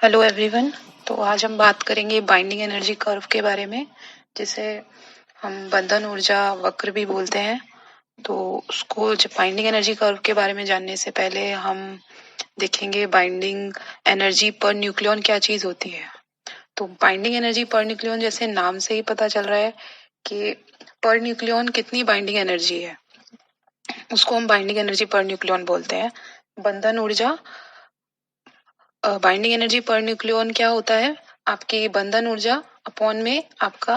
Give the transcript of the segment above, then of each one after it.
Hello everyone. तो आज हम बात करेंगे बाइंडिंग एनर्जी कर्व के बारे में, जिसे हम बंधन ऊर्जा वक्र भी बोलते हैं। तो उसको जब बाइंडिंग एनर्जी कर्व के बारे में जानने से पहले हम देखेंगे बाइंडिंग एनर्जी पर न्यूक्लियन क्या चीज होती है। तो बाइंडिंग एनर्जी पर न्यूक्लियन, जैसे नाम से ही पता चल रहा है कि पर न्यूक्लियन कितनी बाइंडिंग एनर्जी है, उसको हम बाइंडिंग एनर्जी पर न्यूक्लियन बोलते हैं। बंधन ऊर्जा बाइंडिंग एनर्जी पर न्यूक्लियन क्या होता है, आपकी बंधन ऊर्जा अपॉन में आपका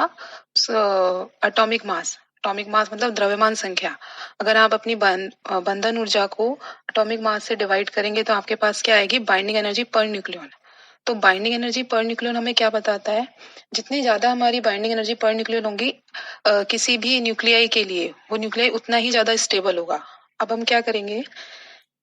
एटॉमिक मास। एटॉमिक मास मतलब द्रव्यमान संख्या। अगर आप अपनी बंधन ऊर्जा को एटॉमिक मास से डिवाइड करेंगे तो आपके पास क्या आएगी, बाइंडिंग एनर्जी पर न्यूक्लियन। तो बाइंडिंग एनर्जी पर न्यूक्लियन हमें क्या बताता है, जितनी ज्यादा हमारी बाइंडिंग एनर्जी पर न्यूक्लियन होगी किसी भी न्यूक्लियाई के लिए, वो न्यूक्लियाई उतना ही ज्यादा स्टेबल होगा। अब हम क्या करेंगे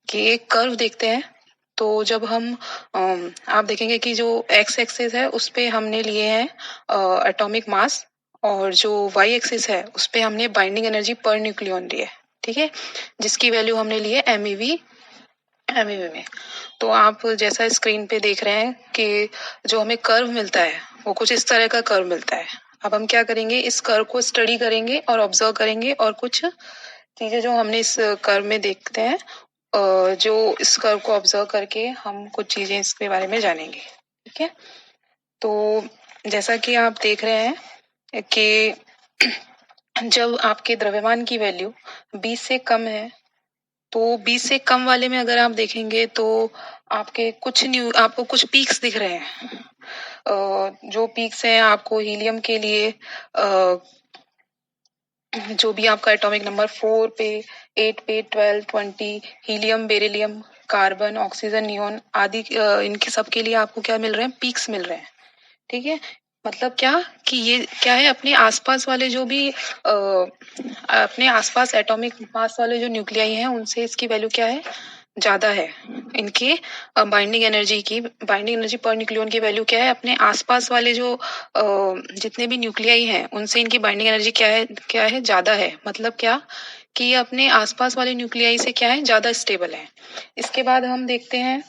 कि एक कर्व देखते हैं। तो जब हम आप देखेंगे कि जो एक्स एक्सिस है उस पे हमने लिए हैं एटॉमिक मास, और जो वाई एक्सिस है उस पे हमने बाइंडिंग एनर्जी पर न्यूक्लियन ली है। ठीक है, जिसकी वैल्यू हमने ली है एमईवी में। तो आप जैसा स्क्रीन पे देख रहे हैं कि जो हमें कर्व मिलता है वो कुछ इस तरह का कर्व मिलता है। अब हम क्या करेंगे, इस कर्व को स्टडी करेंगे और ऑब्जर्व करेंगे, और कुछ चीजें जो हमने इस कर्व में देखते हैं, जो इस कर्व को ऑब्जर्व करके हम कुछ चीजें इसके बारे में जानेंगे। ठीक है, तो जैसा कि आप देख रहे हैं कि जब आपके द्रव्यमान की वैल्यू 20 से कम है, तो 20 से कम वाले में अगर आप देखेंगे तो आपको कुछ पीक्स दिख रहे हैं। जो पीक्स हैं आपको हीलियम के लिए, जो भी आपका एटॉमिक नंबर 4 पे, 8 पे, 12, 20, helium, beryllium, carbon, oxygen, neon आदि, इनके सब के लिए आपको क्या मिल रहे हैं, पीक्स मिल रहे हैं। ठीक है, मतलब क्या कि ये क्या है, अपने आसपास वाले जो भी अपने आसपास एटॉमिक मास वाले जो न्यूक्लियाई हैं उनसे इसकी वैल्यू क्या है, ज्यादा है। इनके बाइंडिंग एनर्जी पर न्यूक्लियन की वैल्यू क्या है, अपने आसपास वाले जो जितने भी न्यूक्लियाई हैं उनसे इनकी बाइंडिंग एनर्जी क्या है, ज्यादा है। मतलब क्या कि ये अपने आसपास वाले न्यूक्लियाई से क्या है, ज्यादा स्टेबल है। इसके बाद हम देखते हैं,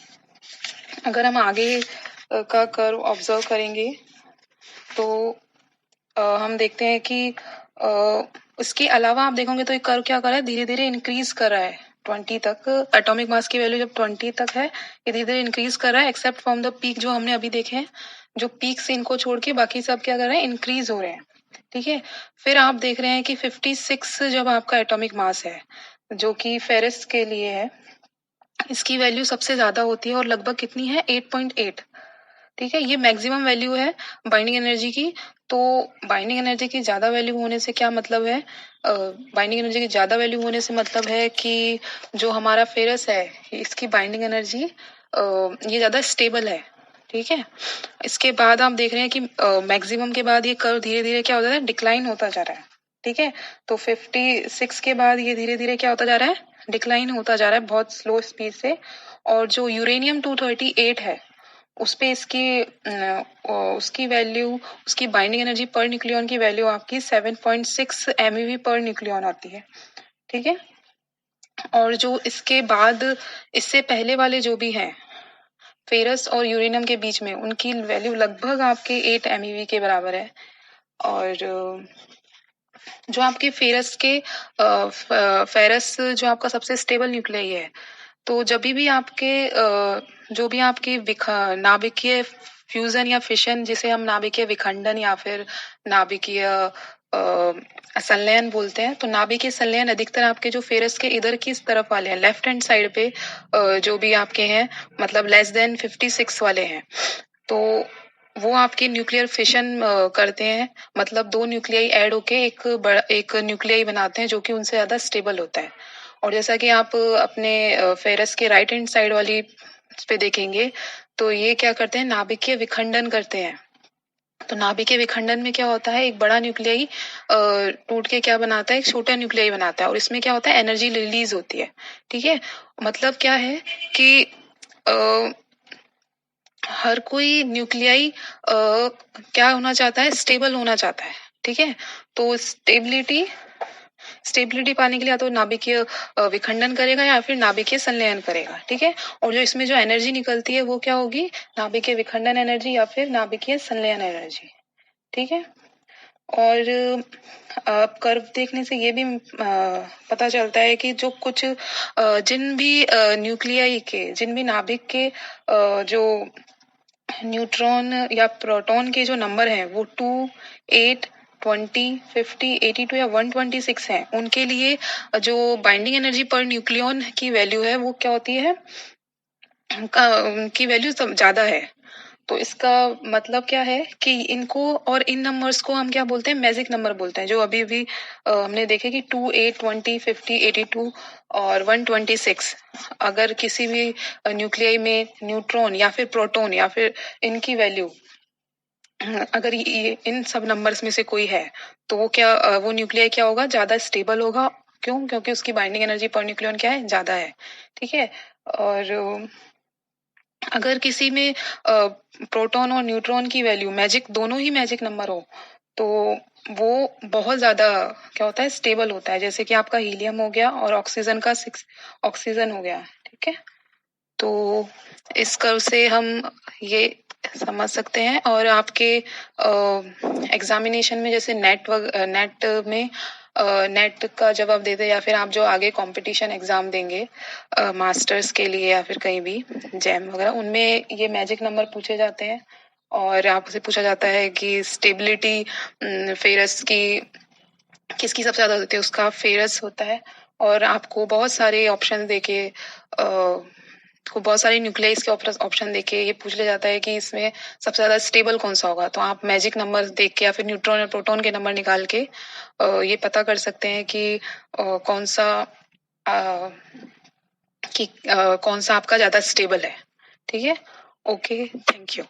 अगर हम आगे का कर्व ऑब्जर्व करेंगे तो हम देखते हैं कि उसके अलावा आप देखोगे तो ये कर्व क्या कर रहा है, धीरे धीरे इंक्रीज कर रहा है 20 तक। एटॉमिक मास की वैल्यू जब 20 तक है, ये धीरे धीरे इंक्रीज कर रहा है, एक्सेप्ट फ्रॉम द पीक जो हमने अभी देखे हैं। जो पीक से इनको छोड़ के बाकी सब क्या कर रहे हैं, इंक्रीज हो रहे हैं। ठीक है, फिर आप देख रहे हैं कि 56 जब आपका एटॉमिक मास है, जो कि फेरस के लिए है, इसकी वैल्यू सबसे ज्यादा होती है और लगभग कितनी है, 8.8। ठीक है, ये मैक्सिमम वैल्यू है बाइंडिंग एनर्जी की। तो बाइंडिंग एनर्जी की ज्यादा वैल्यू होने से क्या मतलब है, बाइंडिंग एनर्जी की ज्यादा वैल्यू होने से मतलब है कि जो हमारा फेरस है इसकी बाइंडिंग एनर्जी ये ज्यादा स्टेबल है। ठीक है, इसके बाद आप देख रहे हैं कि मैक्सिमम के बाद ये कर्व धीरे धीरे क्या होता है, डिक्लाइन होता जा रहा है। ठीक है, तो 56 के बाद ये धीरे धीरे क्या होता जा रहा है, डिक्लाइन होता जा रहा है बहुत स्लो स्पीड से। और जो यूरेनियम 238 है उस पे उसकी वैल्यू, उसकी बाइंडिंग एनर्जी पर न्यूक्लियन की वैल्यू आपकी 7.6 एमईवी पर न्यूक्लियन आती है। ठीक है, और जो इसके बाद इससे पहले वाले जो भी हैं फेरस और यूरेनियम के बीच में, उनकी वैल्यू लगभग आपके 8 एमईवी के बराबर है। और जो आपके फेरस जो आपका सबसे स्टेबल न्यूक्लियाई है, तो जब भी आपके जो भी आपकी नाभिकीय फ्यूजन या फिशन, जिसे हम नाभिकीय विखंडन या फिर नाभिकीय संलयन बोलते हैं, तो नाभिकीय संलयन अधिकतर आपके जो फेरस के इधर की तरफ वाले हैं, लेफ्ट हैंड साइड पे जो भी आपके हैं, मतलब लेस देन 56 वाले हैं, तो वो आपके न्यूक्लियर फिशन करते हैं। मतलब दो न्यूक्लियाई ऐड होके एक न्यूक्लियाई बनाते हैं जो कि उनसे ज्यादा स्टेबल होता है। और जैसा कि आप अपने फेरस के राइट हैंड साइड वाली पे देखेंगे, तो ये क्या करते हैं, नाभिकीय विखंडन करते हैं। तो नाभिकीय विखंडन में क्या होता है, एक बड़ा न्यूक्लियाई टूट के क्या बनाता है, एक छोटा न्यूक्लियाई बनाता है, और इसमें क्या होता है, एनर्जी रिलीज होती है। ठीक है, मतलब क्या है कि हर कोई न्यूक्लियाई क्या होना चाहता है, स्टेबल होना चाहता है। ठीक है, तो स्टेबिलिटी स्टेबिलिटी पाने के लिए या तो नाभिकीय विखंडन करेगा या फिर नाभिकीय संलयन करेगा, ठीक है। और जो इसमें जो एनर्जी निकलती है वो क्या होगी, नाभिकीय विखंडन एनर्जी या फिर नाभिकीय संलयन एनर्जी, ठीक है। और कर्व देखने से ये भी पता चलता है कि जो कुछ जिन भी न्यूक्लियाई के, जिन भी नाभिक के जो न्यूट्रॉन या प्रोटॉन के जो नंबर हैं वो 2, 8, 20, 50, 82 या 126 हैं, उनके लिए जो बाइंडिंग एनर्जी पर न्यूक्लियॉन की वैल्यू है वो क्या होती है, की वैल्यू ज्यादा है। तो इसका मतलब क्या है कि इनको और इन नंबर्स को हम क्या बोलते हैं, मैजिक नंबर बोलते हैं। जो अभी भी हमने देखे कि 2, 8, 20, 50, 82 और 126, अगर किसी भी न्यूक्लियाई में न्यूट्रॉन या फिर प्रोटॉन या फिर इनकी वैल्यू अगर ये इन सब नंबर्स में से कोई है, तो वो क्या वो न्यूक्लियाई क्या होगा, ज्यादा स्टेबल होगा। क्यों? क्योंकि उसकी बाइंडिंग एनर्जी पर न्यूक्लियन क्या है, ज्यादा है, ठीक है। और अगर किसी में प्रोटॉन और न्यूट्रॉन की वैल्यू मैजिक, दोनों ही मैजिक नंबर हो, तो वो बहुत ज्यादा क्या होता है, स्टेबल होता है। जैसे कि आपका हीलियम हो गया और ऑक्सीजन का 6 ऑक्सीजन हो गया, ठीक है। तो इस कर्व से हम ये समझ सकते हैं। और आपके एग्जामिनेशन में जैसे नेट में नेट का जवाब देते, या फिर आप जो आगे कंपटीशन एग्जाम देंगे मास्टर्स के लिए या फिर कहीं भी जैम वगैरह, उनमें ये मैजिक नंबर पूछे जाते हैं। और आपसे पूछा जाता है कि स्टेबिलिटी फेरस की किसकी सबसे ज्यादा होती है, उसका फेरस होता है। और आपको बहुत सारे ऑप्शन देके को बहुत सारे न्यूक्लियस के ऑप्शन देके ये पूछ लिया जाता है कि इसमें सबसे ज्यादा स्टेबल कौन सा होगा। तो आप मैजिक नंबर देख के या फिर न्यूट्रॉन और प्रोटॉन के नंबर निकाल के ये पता कर सकते हैं कि कौन सा कौन सा आपका ज्यादा स्टेबल है, ठीक है। Okay, thank you.